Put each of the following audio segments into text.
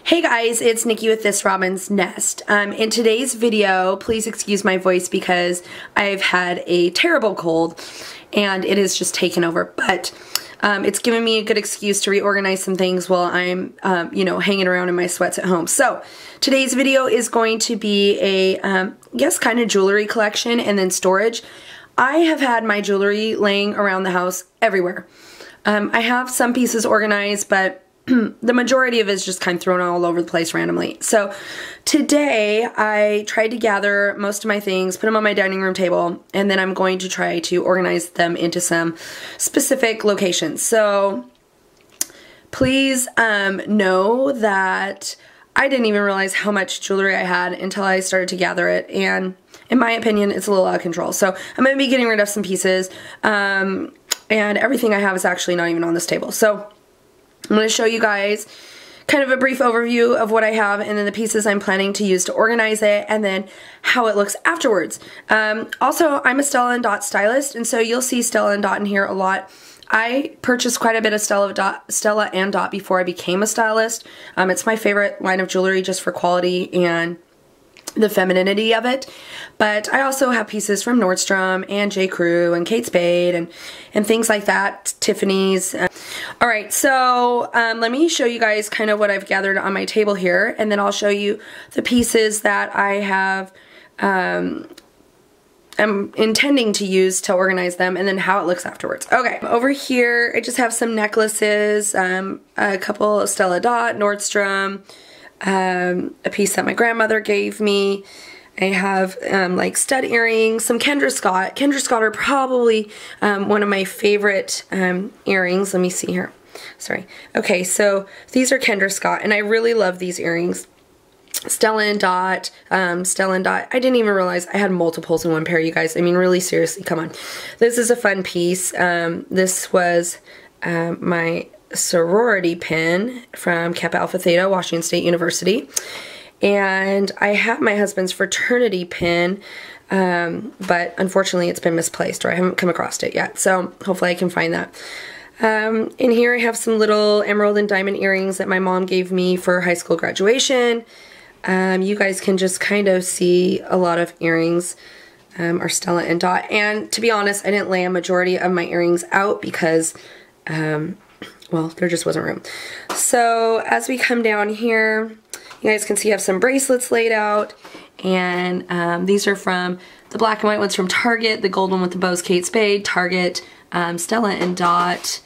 Hey guys, it's Nikki with This Robin's Nest. In today's video, please excuse my voice because I've had a terrible cold and it has just taken over, but it's given me a good excuse to reorganize some things while I'm, hanging around in my sweats at home. So today's video is going to be a, kind of jewelry collection and then storage. I have had my jewelry laying around the house everywhere. I have some pieces organized, but the majority of it is just kind of thrown all over the place randomly. So today I tried to gather most of my things, put them on my dining room table, and then I'm going to try to organize them into some specific locations. So please know that I didn't even realize how much jewelry I had until I started to gather it, and in my opinion it's a little out of control. So I'm going to be getting rid of some pieces, and everything I have is actually not even on this table. So I'm going to show you guys kind of a brief overview of what I have and then the pieces I'm planning to use to organize it and then how it looks afterwards. Also, I'm a Stella & Dot stylist, and so you'll see Stella & Dot in here a lot. I purchased quite a bit of Stella & Dot before I became a stylist. It's my favorite line of jewelry just for quality and the femininity of it, but I also have pieces from Nordstrom and J. Crew and Kate Spade and things like that, Tiffany's. Alright, so let me show you guys kind of what I've gathered on my table here, and then I'll show you the pieces that I have I'm intending to use to organize them, and then how it looks afterwards. Okay, over here I just have some necklaces, a couple of Stella Dot, Nordstrom, a piece that my grandmother gave me. I have like stud earrings, some Kendra Scott. Kendra Scott are probably one of my favorite earrings. Let me see here. Sorry. Okay, so these are Kendra Scott, and I really love these earrings. Stella & Dot, Stella & Dot. I didn't even realize I had multiples in one pair, you guys. I mean, really, seriously, come on. This is a fun piece. This was my sorority pin from Kappa Alpha Theta, Washington State University. And I have my husband's fraternity pin, but unfortunately it's been misplaced, or I haven't come across it yet. So hopefully I can find that. In here I have some little emerald and diamond earrings that my mom gave me for high school graduation. You guys can just kind of see a lot of earrings are Stella & Dot. And to be honest, I didn't lay a majority of my earrings out because well, there just wasn't room. So as we come down here, you guys can see I have some bracelets laid out, and these are from the black and white ones from Target, the gold one with the bows, Kate Spade, Target, Stella & Dot,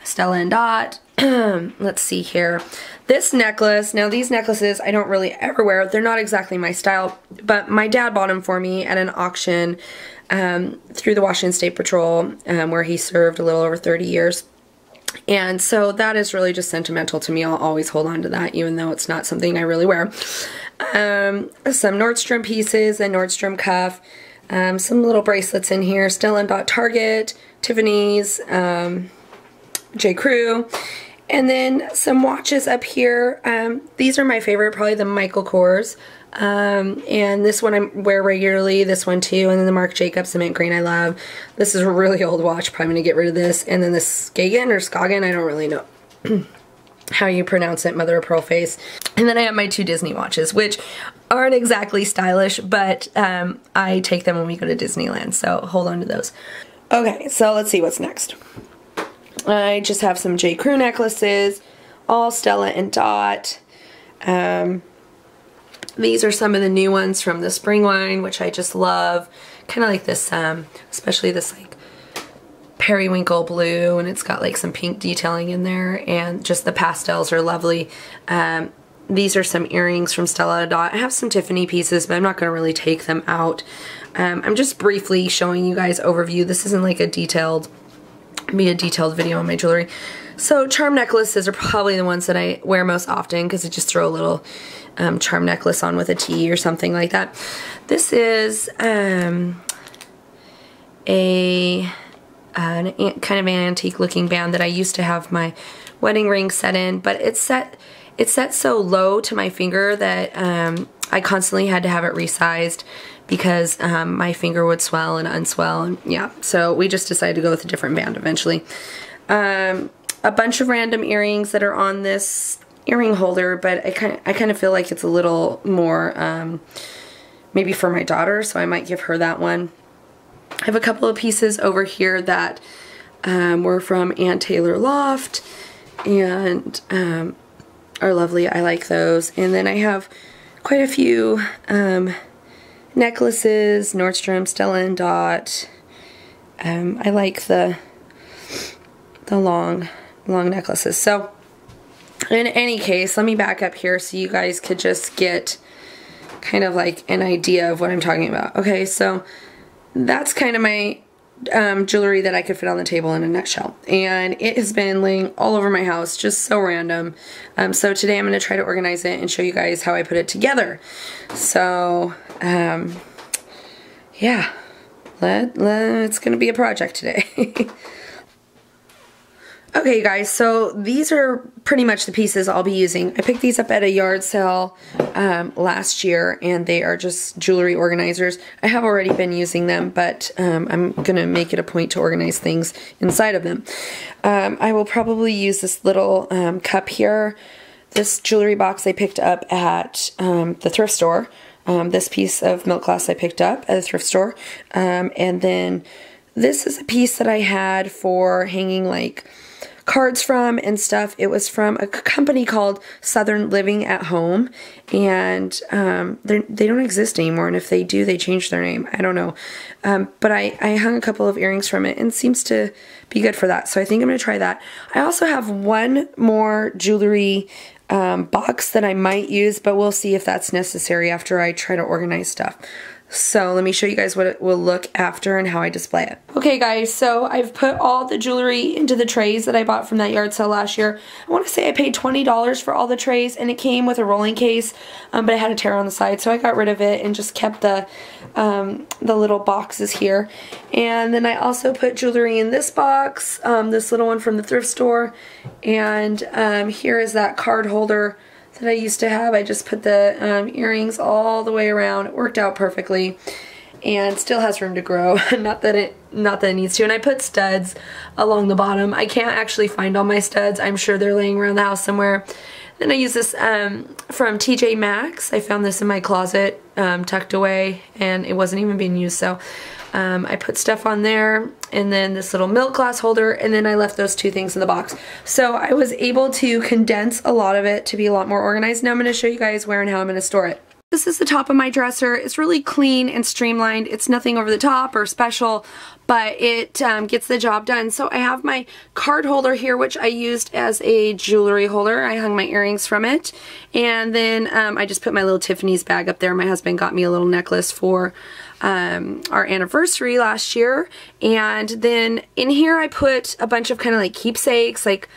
Stella & Dot. Let's see here. This necklace, now these necklaces I don't really ever wear. They're not exactly my style, but my dad bought them for me at an auction through the Washington State Patrol, where he served a little over 30 years. And so that is really just sentimental to me. I'll always hold on to that, even though it's not something I really wear. Some Nordstrom pieces, a Nordstrom cuff, some little bracelets in here, Stella & Dot, Target, Tiffany's, J. Crew, and then some watches up here. These are my favorite, probably the Michael Kors. And this one I wear regularly, this one too, and then the Marc Jacobs cement green I love. This is a really old watch, probably going to get rid of this. And then this Skagen or Skagen, I don't really know how you pronounce it, mother of pearl face. And then I have my two Disney watches, which aren't exactly stylish, but I take them when we go to Disneyland, so hold on to those. Okay, so let's see what's next. I just have some J. Crew necklaces, all Stella & Dot. These are some of the new ones from the spring line, which I just love. Kind of like this, especially this like periwinkle blue, and it's got like some pink detailing in there, and just the pastels are lovely. These are some earrings from Stella & Dot. I have some Tiffany pieces, but I'm not going to really take them out. I'm just briefly showing you guys overview. This isn't like a detailed video on my jewelry. So charm necklaces are probably the ones that I wear most often because I just throw a little charm necklace on with a T or something like that. This is a kind of an antique looking band that I used to have my wedding ring set in, but it's set so low to my finger that I constantly had to have it resized because my finger would swell and unswell, and yeah, so we just decided to go with a different band eventually. A bunch of random earrings that are on this earring holder, but I kind of feel like it's a little more maybe for my daughter, so I might give her that one. I have a couple of pieces over here that were from Ann Taylor Loft and are lovely. I like those. And then I have quite a few necklaces, Nordstrom, Stella & Dot. I like the long necklaces. So in any case, let me back up here so you guys could just get kind of like an idea of what I'm talking about. Okay, so that's kind of my jewelry that I could fit on the table in a nutshell. And it has been laying all over my house, just so random. So today I'm going to try to organize it and show you guys how I put it together. So, yeah, it's going to be a project today. Okay, you guys, so these are pretty much the pieces I'll be using. I picked these up at a yard sale last year, and they are just jewelry organizers. I have already been using them, but I'm going to make it a point to organize things inside of them. I will probably use this little cup here. This jewelry box I picked up at the thrift store. This piece of milk glass I picked up at the thrift store. And then this is a piece that I had for hanging like cards from and stuff. It was from a company called Southern Living at Home, and they don't exist anymore, and if they do, they changed their name. I don't know. But I hung a couple of earrings from it, and it seems to be good for that, so I think I'm going to try that. I also have one more jewelry box that I might use, but we'll see if that's necessary after I try to organize stuff. So let me show you guys what it will look after and how I display it. Okay guys, so I've put all the jewelry into the trays that I bought from that yard sale last year. I want to say I paid $20 for all the trays, and it came with a rolling case, but it had a tear on the side, so I got rid of it and just kept the little boxes here. And then I also put jewelry in this box, this little one from the thrift store, and here is that card holder that I used to have. I just put the earrings all the way around. It worked out perfectly and still has room to grow. not that it needs to. And I put studs along the bottom. I can't actually find all my studs. I'm sure they're laying around the house somewhere. Then I use this from TJ Maxx. I found this in my closet tucked away, and it wasn't even being used, so I put stuff on there, and then this little milk glass holder, and then I left those two things in the box. So I was able to condense a lot of it to be a lot more organized. Now I'm going to show you guys where and how I'm going to store it. This is the top of my dresser. It's really clean and streamlined. It's nothing over the top or special, but it gets the job done. So I have my card holder here, which I used as a jewelry holder. I hung my earrings from it. And then I just put my little Tiffany's bag up there. My husband got me a little necklace for our anniversary last year. And then in here I put a bunch of kind of like keepsakes, like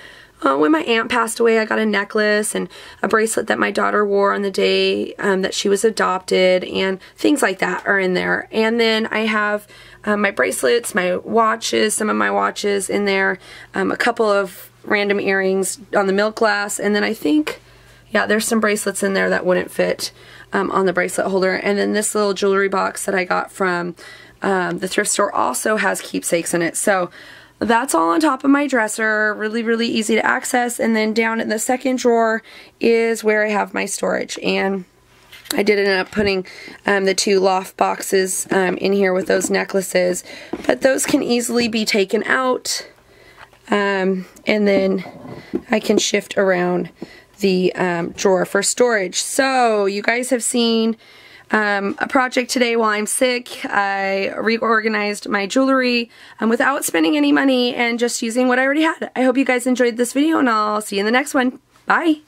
when my aunt passed away, I got a necklace and a bracelet that my daughter wore on the day that she was adopted, and things like that are in there. And then I have my bracelets, my watches, some of my watches in there, a couple of random earrings on the milk glass, and then I think, yeah, there's some bracelets in there that wouldn't fit on the bracelet holder. And then this little jewelry box that I got from the thrift store also has keepsakes in it. So that's all on top of my dresser, really, really easy to access. And then down in the second drawer is where I have my storage. And I did end up putting the two loft boxes in here with those necklaces, but those can easily be taken out, and then I can shift around the drawer for storage. So you guys have seen a project today while I'm sick. I reorganized my jewelry without spending any money and just using what I already had. I hope you guys enjoyed this video, and I'll see you in the next one. Bye!